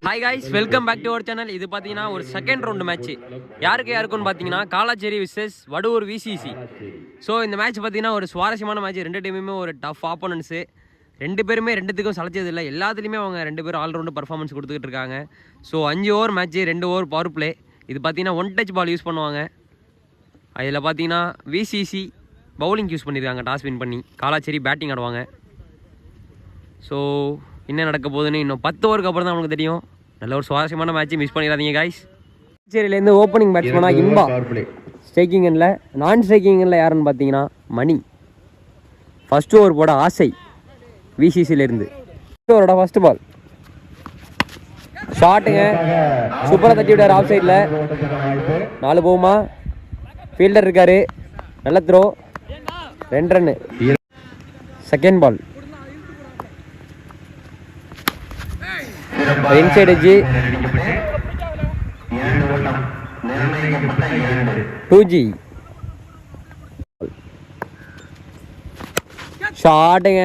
Hi guys, welcome back to our channel. இது பார்த்தீங்கன்னா ஒரு செகண்ட் ரவுண்டு மேட்ச். யாருக்குன்னு பார்த்தீங்கன்னா Kalacheri versus Vaduvur VCC. So இந்த மேட்ச் பார்த்தீங்கன்னா ஒரு சுவாரஸ்யமான மேட்ச். ரெண்டு டீமுமே ஒரு டஃப் ஆப்போனன்ஸு. ரெண்டு பேருமே ரெண்டுத்துக்கும் சளைச்சது இல்லை. எல்லாத்துலேயுமே அவங்க ரெண்டு பேரும் ஆல்ரவுண்டு பர்ஃபார்மன்ஸ் கொடுத்துக்கிட்டு இருக்காங்க. So 5 over match, 2 over power play. இது பார்த்தீங்கன்னா 1 டச் பால் யூஸ் பண்ணுவாங்க. அதில் பார்த்தீங்கன்னா விசிசி பவுலிங் யூஸ் பண்ணியிருக்காங்க டாஸ் வின் பண்ணி. காலாச்சேரி பேட்டிங் ஆடுவாங்க. ஸோ என்ன நடக்க போகுதுன்னு இன்னும் 10 ஓவருக்கு அப்புறம் தான் நமக்கு தெரியும். நல்ல ஒரு சுவாரஸ்யமான மேட்ச், மிஸ் பண்ணிடாதீங்க காய்ஸ். சேரியிலேருந்து ஓப்பனிங் பேட்ஸ்மேனாக இன்பா, ஸ்ட்ரைக்கிங் எண்ணில். நான் ஸ்ட்ரைக்கிங் எண்ணில் யாருன்னு பார்த்தீங்கன்னா மணி. ஃபர்ஸ்ட் ஓவர் போட ஆசை விசிசிலேருந்து. ஓவரோட ஃபர்ஸ்ட் பால் ஷாட்டுங்க, சூப்பராக தட்டி விட்டார் ஆஃப் சைடில். 4 போகுமா? ஃபீல்டர் இருக்காரு, நல்ல throw, 2 run. Second ball inside edge 2G ஷாட்டுங்க,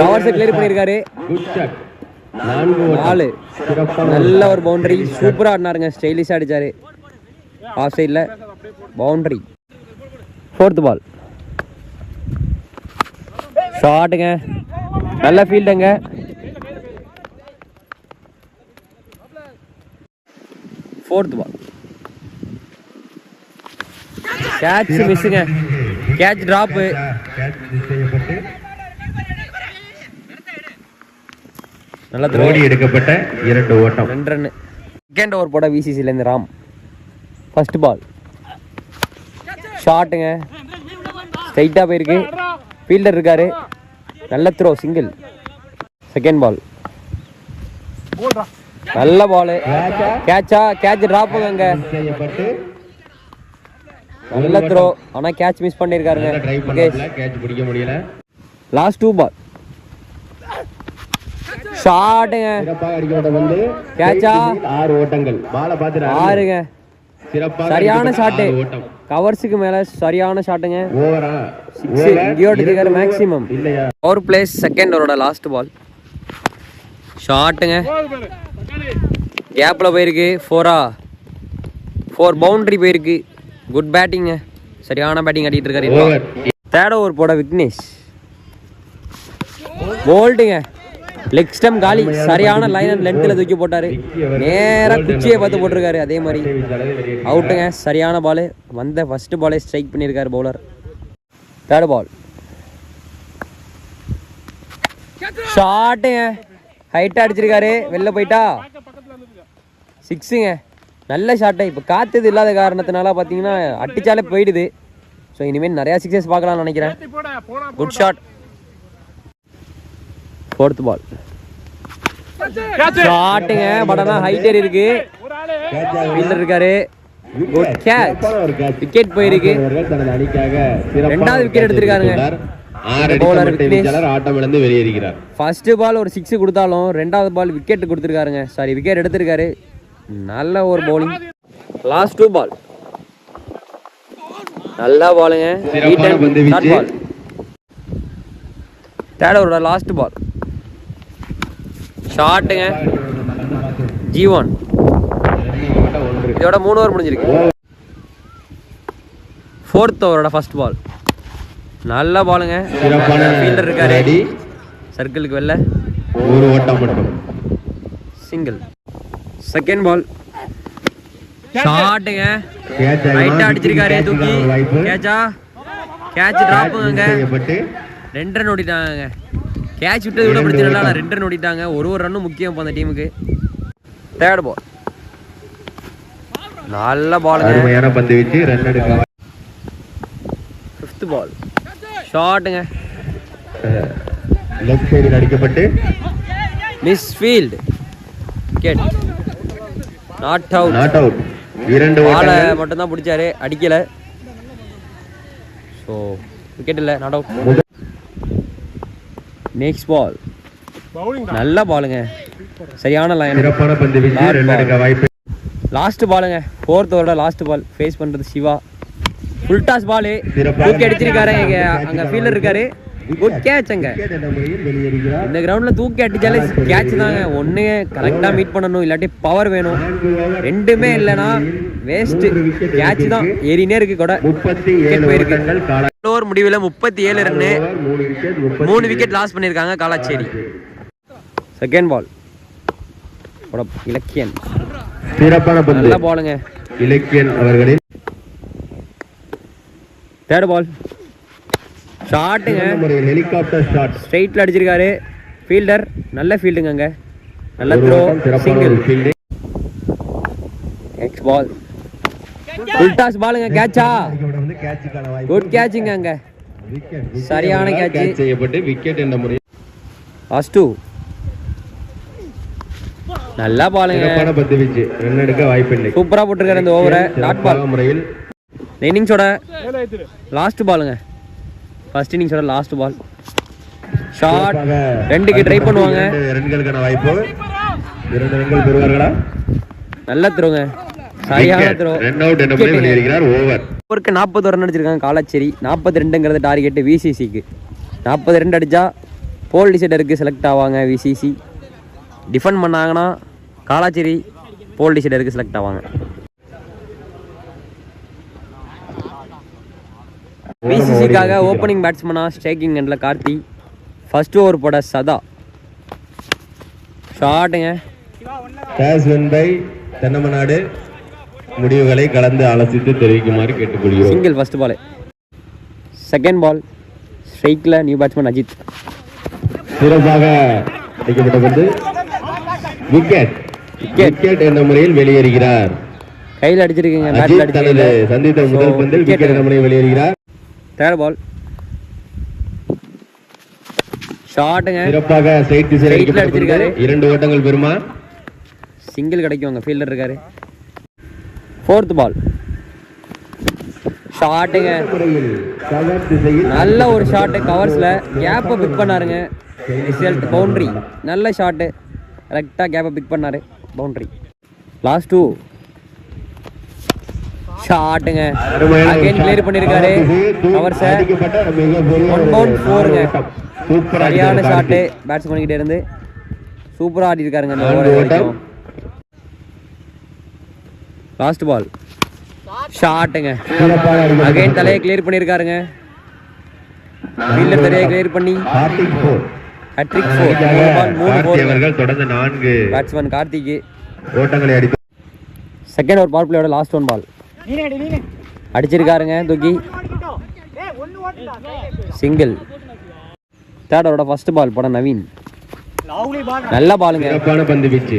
ரவர்ஸ் கிளியர் பண்ணியிருக்காரு. 4 நல்ல ஒரு பவுண்டரி, சூப்பராக ஆடினாருங்க, ஸ்டைலிஷாக அடிச்சாரு ஆஃப் சைடில், பவுண்டரி. ஃபோர்த் பால் ஷாட்டுங்க, நல்ல ஃபீல்டுங்க. ஃபோர்த் பால் கேட்ச் மிஸ்ஸுங்க, கேட்ச் டிராப்பு. நல்லா ஓடி எடுக்கப்பட்ட 2 ஓட்டம், 2 ரன்னு. செகண்ட் ஓவர் போட விசிசிலேருந்து ராம். ஃபர்ஸ்ட் பால் ஷாட்டுங்க, ஸ்ட்ரைட்டாக போயிருக்கு, ஃபீல்டர் இருக்காரு, நல்ல த்ரோ, சிங்கிள். செகண்ட் பால் நல்ல பால், கேட்சா, கேட்ச் டிராப்புங்க, நல்ல த்ரோ, ஆனால் கேட்ச் மிஸ் பண்ணியிருக்காருங்க. லாஸ்ட் 2 பால் ஷாட்டுங்க, கேட்சா, 6ங்க, சரியான ஷாட்டு, கவர்ஸுக்கு மேலே சரியான ஷாட்டுங்க, 6 இங்கேயோ அடிச்சிருக்காரு மேக்ஸிமம். பவர் பிளேஸ் செகண்ட் ஓவரோட லாஸ்ட் பால் ஷாட்டுங்க, கேப்பில் போயிருக்கு, 4 பவுண்டரி போயிருக்கு. குட் பேட்டிங்க, சரியான பேட்டிங் ஆடிட்டு இருக்காரு. தேர்ட் ஓவர் போட விக்னேஷ் போல்டுங்க, லெக் ஸ்டம் காலி, சரியான லைன் அண்ட் லென்த்தில் தூக்கி போட்டார், நேராக குச்சியை பார்த்து போட்டிருக்காரு. அதே மாதிரி அவுட்டுங்க, சரியான பால். வந்த ஃபர்ஸ்ட் பாலே ஸ்ட்ரைக் பண்ணியிருக்காரு பவுலர். தேர்ட் பால் ஷாட்டுங்க, ஹைட்டாக அடிச்சிருக்காரு, வெளில போயிட்டா 6ங்க, நல்ல ஷாட்டு. இப்போ காற்று இல்லாத காரணத்தினால பார்த்தீங்கன்னா அடிச்சாலே போயிடுது. ஸோ இனிமேல் நிறையா 6s பார்க்கலாம்னு நினைக்கிறேன். Good shot. ஃபோர்த் பால் ஷாட்டுங்க, பட் ஆனால் ஹைட் ஏறி இருக்கு, ஃபீல்டர் இருக்காரு, குட் கேட்ச், விக்கெட் போயிருக்கு. 2வது விக்கெட் எடுத்திருக்காருங்க பவுலர் விக்னேஷ். ஃபர்ஸ்ட் பால் ஒரு 6 கொடுத்தாலும் 2வது பால் விக்கெட் கொடுத்துருக்காருங்க, சாரி விக்கெட் எடுத்திருக்காரு. நல்ல ஒரு பவுலிங். லாஸ்ட் 2 பால் நல்ல பாலுங்க, தேர்ட் ஓவரோட லாஸ்ட் பால் ஷாட்டுங்க, G1. இதோட 3 ஓவர் முடிஞ்சிருக்கு. ஃபோர்த் ஓவரோட ஃபர்ஸ்ட் பால் நல்ல பாலுங்க, ஃபீல்டர் இருக்காரு, சர்க்கிளுக்கு வெளில, 1 ஓட்டம் மட்டும், சிங்கிள். செகண்ட் பால் ஷாட்டுங்க, ரைட்டா அடிச்சிருக்காரு, தூக்கி கேட்சா, கேட்ச் டிராப்புங்க, 2 ரன் ஓடிட்டாங்க. கேட்ச் விட்டது கூட பிரச்சனை இல்லை, 2 ரன் ஓடிட்டாங்க. ஒரு ரன்னும் முக்கியம் இப்போ அந்த டீமுக்கு. தேர்ட் பால் நல்ல பாலுங்க, ஃபிஃப்த் பால் ஷாட்டுங்க, லெஃப்ட் சைடில் அடிக்கப்பட்டு miss field, wicket. Not out. 2 பாலை மட்டும் தான் பிடிச்சாரு, அடிக்கல. ஸோ விக்கெட் இல்லை, நாட் அவுட். நெக்ஸ்ட் பால் நல்ல பாலுங்க, சரியான லைன், லாஸ்ட் பாலுங்க. ஃபோர்த் ஓவரோட லாஸ்ட் பால் ஃபேஸ் பண்ணுறது சிவா. ஃபுல் டாஸ் பால் தூக்கி அடிச்சிருக்காரு, அங்கே ஃபீல்டர் இருக்காரு, குட் கேட்ச்ங்க. இந்த கிரவுண்டில் தூக்கி அடிச்சாலே கேட்ச் தாங்க. ஒன்று கரெக்டாக மீட் பண்ணணும், இல்லாட்டி பவர் வேணும். ரெண்டுமே இல்லைன்னா வேஸ்ட்டு. கேட்ச் தான் ஏறினே இருக்கு கூட. போயிருக்கு. ஓவர் முடிவில் 37 ரன்னு, 3 விக்கெட் லாஸ் பண்ணியிருக்காங்க காலாச்சேரி. செகண்ட் பால் இலக்கியன். சிறப்பான நல்ல பாலுங்க இலக்கியன் அவர்களின். தேர்ட் பால் ஷாட்டுங்க. ஹெலிகாப்டர் ஷாட் ஸ்ட்ரைட்ல அடிச்சிருக்காரு ஃபீல்டர். நல்ல ஃபீல்டுங்க அங்க. நல்ல த்ரோ, சிங்கிள். நெக்ஸ்ட் பால் உல்டாஸ் பாலுங்க. கேட்சா? குட் கேட்சிங்க அங்க. சரியான கேட்ச் செய்யப்பட்டு விக்கெட் என்ற முறையில். லாஸ்ட் 2 நல்ல பாலுங்க. சிறப்பான பந்து வீச்சு. ரன் எடுக்க வாய்ப்பில்லை. சூப்பரா போட்டுருக்காரு இந்த ஓவரை. டாட் பால் முறையில். இன்னிங்ஸோட லாஸ்ட் பாலுங்க. ஃபர்ஸ்ட் இன்னிங்ஸோட லாஸ்ட் பால். ஷாட். 2க்கு ட்ரை பண்ணுவாங்க. ரன்களுக்கான வாய்ப்பு. 2 ரன்கள் பெறுவார்களா? நல்ல த்ரோங்க. சரியான த்ரோ. ரன் அவுட் என்ற முறையில் வெளியேறுகிறார். ஓவர். ஓவருக்கு 40 ரன் அடிச்சிருக்காங்க காலாச்சேரி. 42ங்கிறது டார்கெட் விசிசிக்கு. 40 ரன் அடிச்சா போல் டிசைடருக்கு செலக்ட் ஆவாங்க விசிசி. டிஃபெண்ட் பண்ணாங்கன்னா காலாச்சேரி போல் டிசைடருக்கு செலக்ட் ஆவாங்க. பிசிசிக்காக ஓப்பனிங் பேட்ஸ்மனா ஸ்ட்ரைக்கிங் எண்டில் கார்த்தி. ஃபர்ஸ்ட் ஓவர் போட சதா. ஷாட்டுங்க. தென்னமநாடு முடிவுகளை கலந்து ஆலோசித்து தெரிவிக்குமாறு கேட்டுக்கொள்கிறோம். Single first ball. Second ball ஸ்ட்ரைக்கில் நியூ பேட்ஸ்மேன் அஜித். சிறப்பாக அடிக்கப்பட்டது. விக்கெட். விக்கெட் என்ற முறையில் வெளியேறுகிறார். கையில் அடிச்சிருக்கீங்க. சந்தித்த முதல் பந்தில் விக்கெட் என்ற முறையில் வெளியேறுகிறார். தேர்ட் பால் ஷாட்டுங்க. சிறப்பாக சைட் திசையில் அடிச்சிருக்காரு. 2 ஓட்டங்கள் பெறுமா? சிங்கிள் கிடைக்கும். அங்க ஃபீல்டர் இருக்காரு. ஃபோர்த் பால் ஷாட்டுங்க. நல்ல ஒரு ஷாட்டு. கவர்ஸ்ல கேப்பை பிக் பண்ணாருங்க. Result boundary. நல்ல ஷாட்டு. கரெக்டாக கேப்பை பிக் பண்ணாரு. பவுண்டரி. லாஸ்ட் 2 ஷாட்டுங்க. அகைன் கிளியர் பண்ணிருக்காரு கவர்ஸை. 1 பவுண்ட் 4ங்க. சரியான ஷாட்டு. பேட்ஸ்மேன் கிட்ட இருந்து சூப்பராக ஆடி இருக்காருங்க இந்த ஓவர் வரைக்கும். லாஸ்ட் பால் ஷாட்டுங்க. அகைன் தலையை கிளியர் பண்ணியிருக்காருங்க. ஃபீல்டர் தலையை கிளியர் பண்ணி ஹேட்ரிக் 4. 3 போர்கள் தொடர்ந்து 4 பேட்ஸ்மேன் கார்த்திக் ஓட்டங்களை அடித்து. செகண்ட் ஓவர் பவர் பிளேயோட லாஸ்ட் 1 பால் அடிச்சிருக்காருங்க தூக்கி. சிங்கிள். தேர்ட் ஓவரோட ஃபர்ஸ்ட் பால் போட நவீன். நல்ல பாலுங்க. பந்து வீச்சு.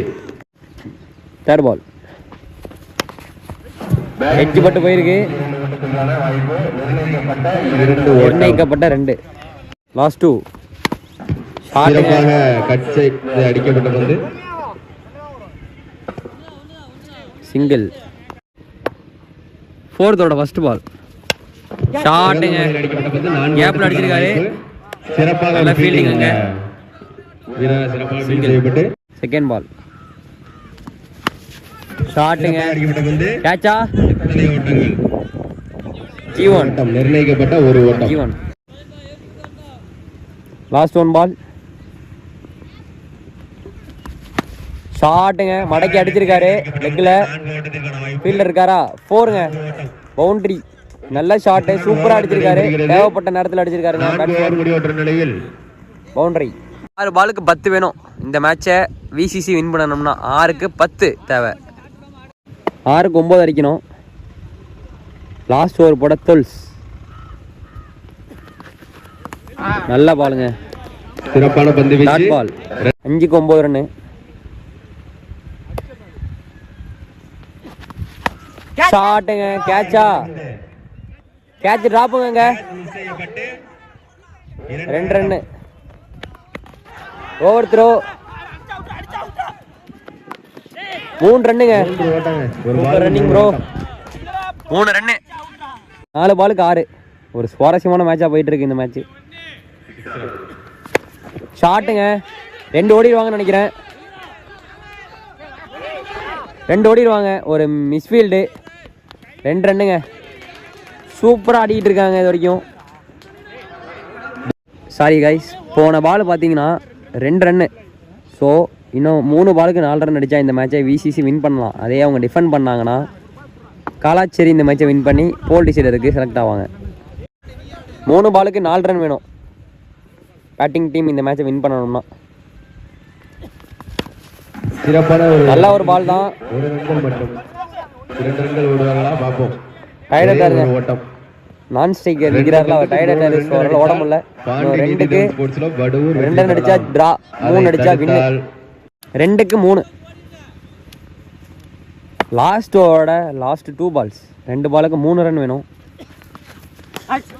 தேர்ட் பால் எட்ஜ் பட்டு போயிருக்கு. நிர்ணயிக்கப்பட்ட 2. லாஸ்ட் 2 அடிக்கப்பட்ட பந்து. சிங்கிள். ஃபோர்த்தோட ஃபர்ஸ்ட் பால் ஷாட்டுங்க. கேப்ல அடிச்சிருக்காரு. நல்ல ஃபீல்டிங் அங்க. செகண்ட் பால் ஷாட்டுங்க. கேட்சா? G1 நிர்ணயிக்கப்பட்ட ஒரு ஓட்டம். G1. லாஸ்ட் 1 பால் ஷாட்டுங்க. மடக்கி அடிச்சிருக்காரு லெக்ல. ஃபீல்டர் இருக்காரா? 4ங்க. பவுண்டரி. நல்ல ஷாட்டு. சூப்பரா அடிச்சிருக்காரு. தேவைப்பட்ட நேரத்தில் அடிச்சிருக்காருங்க. பவுண்டரி. 6 பாலுக்கு 10 வேணும். இந்த மேட்சை விசிசி வின் பண்ணணும்னா 6க்கு 10 தேவை. 6க்கு 9 அடிக்கணும். லாஸ்ட் ஓவர் போட தொல்ஸ். நல்ல பாலுங்க. சிறப்பான பந்து வீச்சு. பால் 5க்கு 9 ரன்னு. ஷாட்டுங்க. கேட்சா? கேட்ச் டிராப்புங்க. 2 ரன்னு. Over throw. 3 ரன்னுங்க. Running bro. 3 ரன்னு. 4 பாலுக்கு 6. ஒரு சுவாரஸ்யமான மேட்சாக போயிட்டு இருக்கு இந்த மேட்ச். ஷாட்டுங்க. 2 ஓடிடுவாங்கன்னு நினைக்கிறேன். 2 ஓடிடுவாங்க. ஒரு மிஸ்ஃபீல்டு. 2 ரன்னுங்க. சூப்பராக ஆடிக்கிட்டு இருக்காங்க இது வரைக்கும். சாரி கைஸ், போன பால் பார்த்தீங்கன்னா 2 ரன்னு. ஸோ இன்னும் 3 பாலுக்கு 4 ரன் அடித்தா இந்த மேட்சை விசிசி வின் பண்ணலாம். அதே அவங்க டிஃபெண்ட் பண்ணாங்கன்னா காலாச்சேரி இந்த மேட்சை வின் பண்ணி போல் டிசைடருக்கு செலக்ட் ஆவாங்க. 3 பாலுக்கு 4 ரன் வேணும் பேட்டிங் டீம் இந்த மேட்சை வின் பண்ணணும்னா. சிறப்பான நல்ல ஒரு பால் தான். 1 ரன்கள் மட்டும் 2 ரன்கள் ஓடுவாங்களா பார்ப்போம். டயர்டாக ஓட்டம் நான் ஸ்ட்ரைக்கர் இருக்கிறார்கள். அவர் டயர்டாக ஓட முடியல. 2க்கு 2 ரன் அடிச்சா ட்ரா, 3 அடிச்சா வின்னு. 2க்கு 3. லாஸ்ட்டோட லாஸ்ட் 2 பால்ஸ் 2 பாலுக்கு 3 ரன் வேணும்.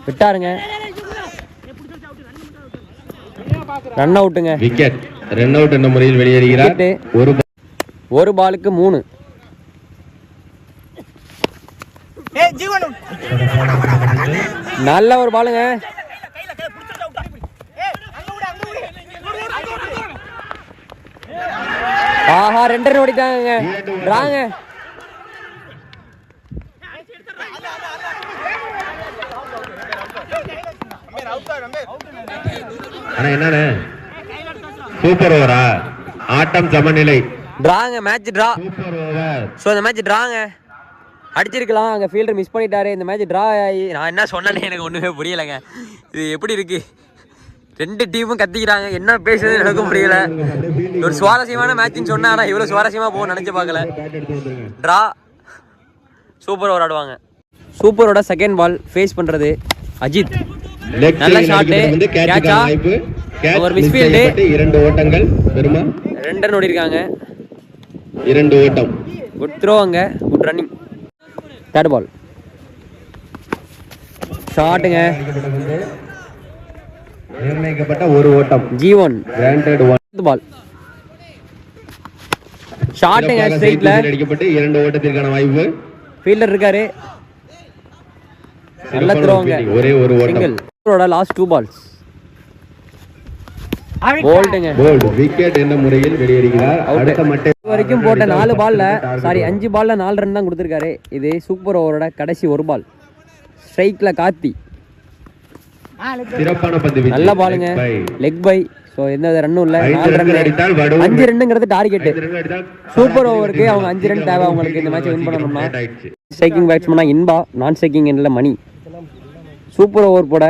விட்டாருங்க, ரன் அவுட்டுங்க. விக்கெட். ரன் அவுட் என்ற முறையில் வெளியேறுகிறார். ஒரு பாலுக்கு 3. நல்ல ஒரு பாலுங்க. ஆஹா, 2 ரன் ஓடிட்டாங்க. டிராங்க. ஆனா என்னன்னு சூப்பர் ஓவரா? ஆட்டம் சமநிலை. டிராங்க, match draw. Super over. So இந்த மேட்ச் டிராங்க. அடிச்சிருக்கலாம், அங்கே ஃபீல்டர் மிஸ் பண்ணிட்டாரு. இந்த மேட்ச் ட்ரா ஆகி நான் என்ன சொன்னேன்னு எனக்கு ஒன்றுமே புரியலைங்க. இது எப்படி இருக்கு? 2 டீமும் கத்திக்கிறாங்க, என்ன பேசுறது எனக்கும் புரியல. ஒரு சுவாரஸ்யமான மேட்ச்னு சொன்னா, ஆனால் இவ்வளோ சுவாரஸ்யமாக போகும் நினச்சி பார்க்கல. ட்ரா. சூப்பர் ஓவர் ஆடுவாங்க. சூப்பரோட செகண்ட் பால் ஃபேஸ் பண்ணுறது அஜித். நல்ல ஷாட்டு, கேட்சா, ஒரு மிஸ்ஃபீல்டு. 2 ஓட்டங்கள் பெருமா. 2 ரன் ஓடிருக்காங்க. 2 ஓட்டம். குட் த்ரோ, அங்கே குட் ரன்னிங். தேர்ட் பால் ஷாட்டுங்க. நிர்ணயிக்கப்பட்ட 1 ஓட்டம். G1 கிராண்டட் 1 பால் ஷாட்டுங்க. ஸ்ட்ரைட்ல அடிக்கப்பட்டு 2 ஓட்டத்திற்கான வாய்ப்பு. ஃபீல்டர் இருக்காரு. நல்ல த்ரோங்க. ஒரே ஒரு ஓட்டம். சிங்கிள். அவரோட லாஸ்ட் 2 பால்ஸ் போல்டுங்க. போல்ட். விக்கெட் என்ற முறையில் வெளியேறுகிறார். அடுத்த மட்டை வரைக்கும் போட்ட 4 பால்ல 5 பால்ல 4 ரன் தான் கொடுத்துருக்காரு. இது சூப்பர் ஓவரோட கடைசி 1 பால். ஸ்ட்ரைக்ல கார்த்தி. சிறப்பான பந்து வீச்சு. நல்ல பாலுங்க. Leg by. ஸோ எந்த ரன்னும் இல்லை. 4 ரன். 5 ரன்னுங்கிறது டார்கெட். சூப்பர் ஓவருக்கு அவங்க 5 ரன் தேவை அவங்களுக்கு இந்த மேட்ச் வின் பண்ணணும்னா. ஸ்ட்ரைக்கிங் பேட்ஸ்மேனா இன்பா, நான் ஸ்ட்ரைக்கிங் எண்ணில் மணி. சூப்பர் ஓவர் போட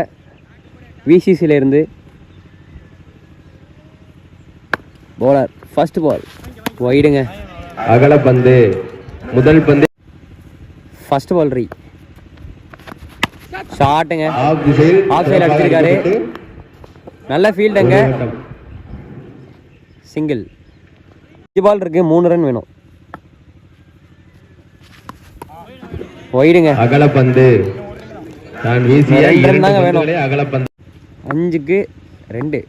விசிசில இருந்து போலர். First ball வைடுங்க. அகல பந்து. முதல் பந்து. ஃபர்ஸ்ட் பால் ரீ. ஷாட்டுங்க. ஆஃப் திசையில் ஆஃப் சைடு அடிச்சிருக்காரு. நல்ல ஃபீல்டுங்க. சிங்கிள். 5 பால் இருக்கு, 3 ரன் வேணும். வைடுங்க. அகல பந்து. நான் வீசிய 2 ரன் தாங்க வேணும். அகல பந்து. 5க்கு 2.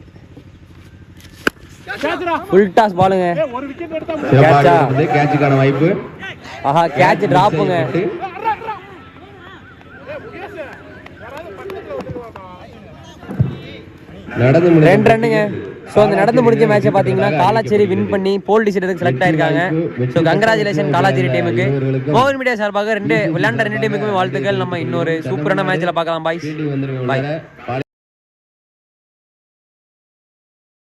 ஃபுல் டாஸ் பாலுங்க. கேட்சா. கேட்சுக்கான வாய்ப்பு. ஆஹா, கேட்ச் டிராப்புங்க. நடந்து 2 ரன்னுங்க. ஸோ அந்த நடந்து முடிஞ்ச மேட்சை பார்த்தீங்கன்னா காலாச்சேரி வின் பண்ணி போல் டிசைடருக்கு செலக்ட் ஆயிருக்காங்க. ஸோ கங்க்ராச்சுலேஷன் காலாச்சேரி டீமுக்கு. மோகன் மீடியா சார்பாக விளையாண்ட 2 டீமுக்குமே வாழ்த்துக்கள். நம்ம இன்னொரு சூப்பரான மேட்சில் பார்க்கலாம். பாய்.